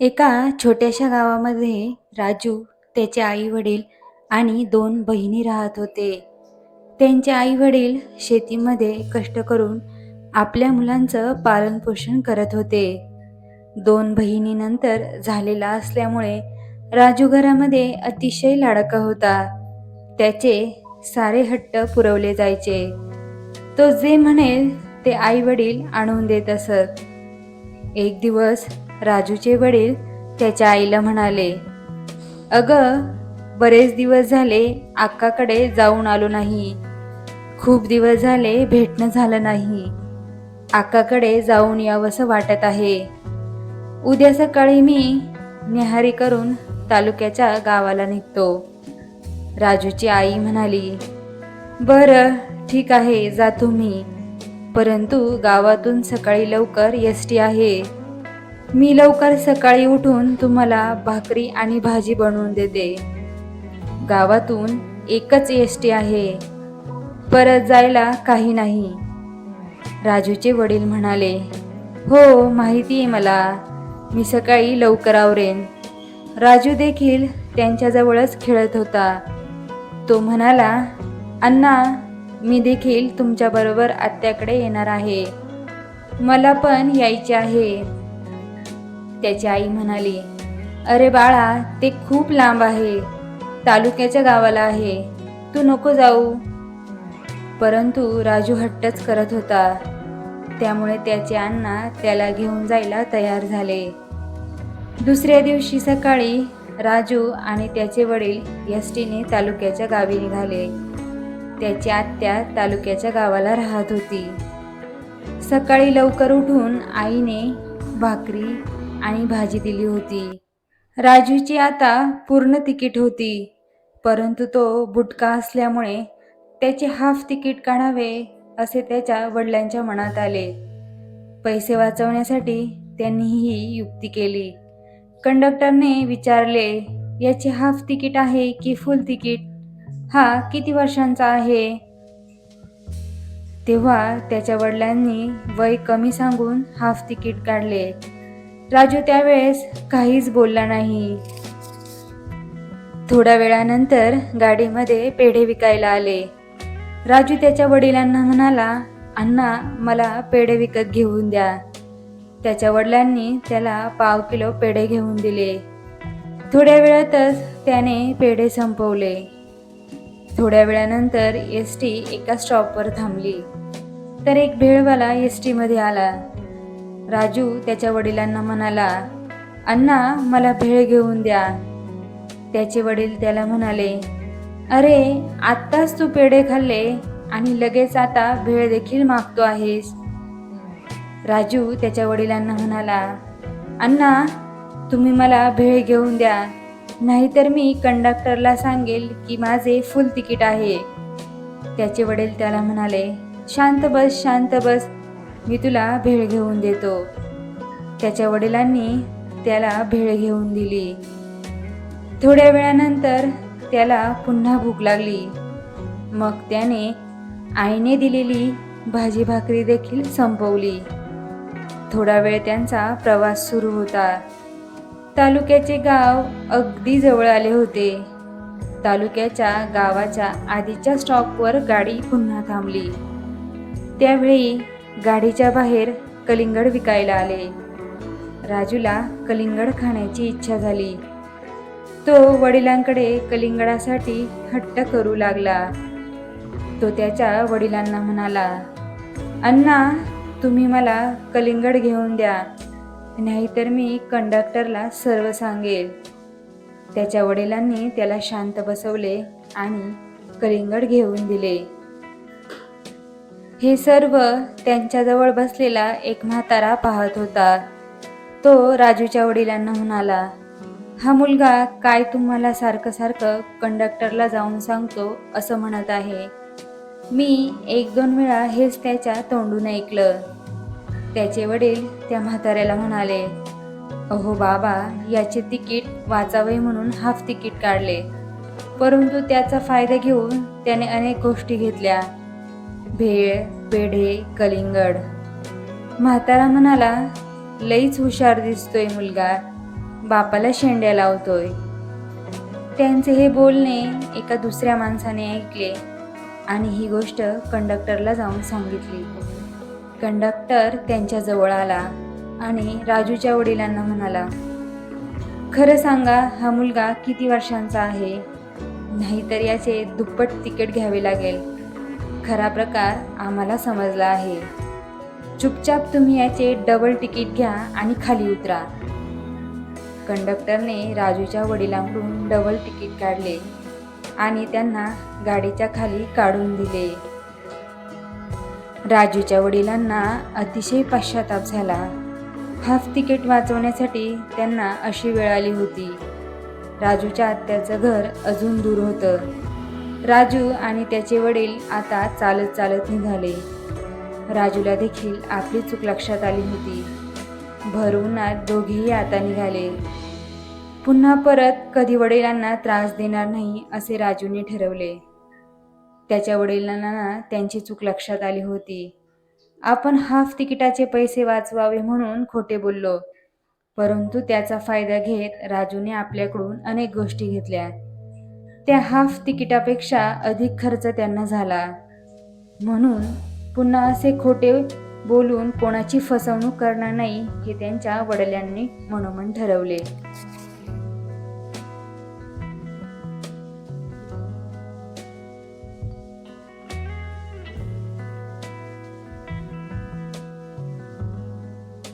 एका छोट्याशा गावामध्ये राजू, त्याचे आई वडील आणि दोन बहिणी राहत होते. त्यांचे आई वडील शेतीमध्ये कष्ट करून आपल्या मुलांचं पालनपोषण करत होते. दोन बहिणीनंतर झालेला असल्यामुळे राजू घरामध्ये अतिशय लाडका होता. त्याचे सारे हट्ट पुरवले जायचे. तो जे म्हणेल ते आई वडील आणून देत असत. एक दिवस राजूचे वडील त्याच्या आईला म्हणाले, "अगं, बरेच दिवस झाले अक्काकडे जाऊन आलो नाही. खूप दिवस झाले भेटणं झालं नाही. अक्काकडे जाऊन यावंसं वाटत आहे. उद्या सकाळी मी न्याहारी करून तालुक्याच्या गावाला निघतो." राजूची आई म्हणाली, "बरं, ठीक आहे, जातो मी. परंतु गावातून सकाळी लवकर एसटी आहे. मी लवकर सकाळी उठून तुम्हाला भाकरी आणि भाजी बनवून देते. गावातून एकच एसटी आहे. परत जायला काही नाही." राजूचे वडील म्हणाले, "हो, माहिती आहे मला. मी सकाळी लवकर आवरेन." राजू देखील त्यांच्याजवळच खेळत होता. तो म्हणाला, "अण्णा, मी देखील तुमच्याबरोबर आत्याकडे येणार आहे. मला पण यायचे आहे." त्याची आई म्हणाली, "अरे बाळा, ते खूप लांब आहे. तालुक्याच्या गावाला आहे. तू नको जाऊ." परंतु राजू हट्टच करत होता. त्यामुळे त्याचे अण्णा त्याला घेऊन जायला तयार झाले. दुसऱ्या दिवशी सकाळी राजू आणि त्याचे वडील एसटीने तालुक्याच्या गावी निघाले. त्याची आत्या तालुक्याच्या गावाला राहत होती. सकाळी लवकर उठून आईने भाकरी आणि भाजी दिली होती. राजूची आता पूर्ण तिकीट होती, परंतु तो बुटका असल्यामुळे त्याचे हाफ तिकीट काढावे असे त्याच्या वडिलांच्या मनात आले. पैसे वाचवण्यासाठी त्यांनी ही युक्ती केली. कंडक्टरने विचारले, "याचे हाफ तिकीट आहे की फुल तिकीट? हा किती वर्षांचा आहे?" तेव्हा त्याच्या वडिलांनी वय कमी सांगून हाफ तिकीट काढले. राजू त्यावेळेस काहीच बोलला नाही. थोड्या वेळानंतर गाडीमध्ये पेढे विकायला आले. राजू त्याच्या वडिलांना म्हणाला, "अण्णा, मला पेढे विकत घेऊन द्या." त्याच्या वडिलांनी त्याला पाव किलो पेढे घेऊन दिले. थोड्या वेळातच त्याने पेढे संपवले. थोड्या वेळानंतर एसटी एका स्टॉपवर थांबली. तर एक भेळवाला एसटीमध्ये आला. राजू त्याच्या वडिलांना म्हणाला, "अण्णा, मला भेळ घेऊन द्या." त्याचे वडील त्याला म्हणाले, "अरे, आत्ताच तू पेढे खाल्ले आणि लगेच आता भेळ देखील मागतो आहेस." राजू त्याच्या वडिलांना म्हणाला, "अण्णा, तुम्ही मला भेळ घेऊन द्या, नाहीतर मी कंडक्टरला सांगेल की माझे फुल तिकीट आहे." त्याचे वडील त्याला म्हणाले, "शांत बस, शांत बस, मी तुला भेळ घेऊन देतो." त्याच्या वडिलांनी त्याला भेळ घेऊन दिली. थोड्या वेळानंतर त्याला पुन्हा भूक लागली. मग त्याने आईने दिलेली भाजी भाकरी देखील संपवली. थोडा वेळ त्यांचा प्रवास सुरू होता. तालुक्याचे गाव अगदी जवळ आले होते. तालुक्याच्या गावाच्या आधीच्या स्टॉपवर गाडी पुन्हा थांबली. त्यावेळी गाडीच्या बाहेर कलिंगड विकायला आले. राजूला कलिंगड खाण्याची इच्छा झाली. तो वडिलांकडे कलिंगडासाठी हट्ट करू लागला. तो त्याच्या वडिलांना म्हणाला, "अण्णा, तुम्ही मला कलिंगड घेऊन द्या, नाहीतर मी कंडक्टरला सर्व सांगेल." त्याच्या वडिलांनी त्याला शांत बसवले आणि कलिंगड घेऊन दिले. हे सर्व त्यांच्याजवळ बसलेला एक म्हातारा पाहत होता. तो राजूच्या वडिलांना म्हणाला, "हा मुलगा काय तुम्हाला सारखं सारखं कंडक्टरला जाऊन सांगतो असं म्हणत आहे. मी 1-2 वेळा हेच त्याच्या तोंडून ऐकलं." त्याचे वडील त्या म्हाताऱ्याला म्हणाले, "अहो बाबा, याचे तिकीट वाचावे म्हणून हाफ तिकीट काढले, परंतु त्याचा फायदा घेऊन त्याने अनेक गोष्टी घेतल्या. भेळ, पेढे, कलिंगड." म्हातारा म्हणाला, "लईच हुशार दिसतोय मुलगा. बापाला शेंड्या लावतोय. त्यांचे हे बोलणे एका दुसऱ्या माणसाने ऐकले आणि ही गोष्ट कंडक्टरला जाऊन सांगितली. कंडक्टर त्यांच्या जवळ आला आणि राजूच्या वडिलांना म्हणाला, खरं सांगा, हा मुलगा किती वर्षांचा आहे? नाहीतर याचे दुप्पट तिकीट घ्यावे लागेल. खरा प्रकार आम्हाला समजला आहे. चुपचाप तुम्ही याचे डबल तिकीट घ्या आणि खाली उतरा. कंडक्टरने राजूच्या वडिलांकडून डबल तिकीट काढले आणि त्यांना गाडीच्या खाली काढून दिले. राजूच्या वडिलांना अतिशय पश्चाताप झाला. हाफ तिकीट वाचवण्यासाठी त्यांना अशी वेळ आली होती. राजूच्या आत्याचं घर अजून दूर होतं. राजू आणि त्याचे वडील आता चालत चालत निघाले. राजूला देखील आपली चूक लक्षात आली होती. भर उन्हात दोघेही आता निघाले. पुन्हा परत कधी वडिलांना त्रास देणार नाही असे राजूने ठरवले. त्याच्या वडिलांना त्यांची चूक लक्षात आली होती. आपण हाफ तिकिटाचे पैसे वाचवावे म्हणून खोटे बोललो, परंतु त्याचा फायदा घेत राजूने आपल्याकडून अनेक गोष्टी घेतल्या. त्या हाफ तिकिटापेक्षा अधिक खर्च त्यांना झाला. म्हणून पुन्हा असे खोटे बोलून कोणाची फसवणूक करणार नाही हे त्यांच्या वडिलांनी मनोमन ठरवले.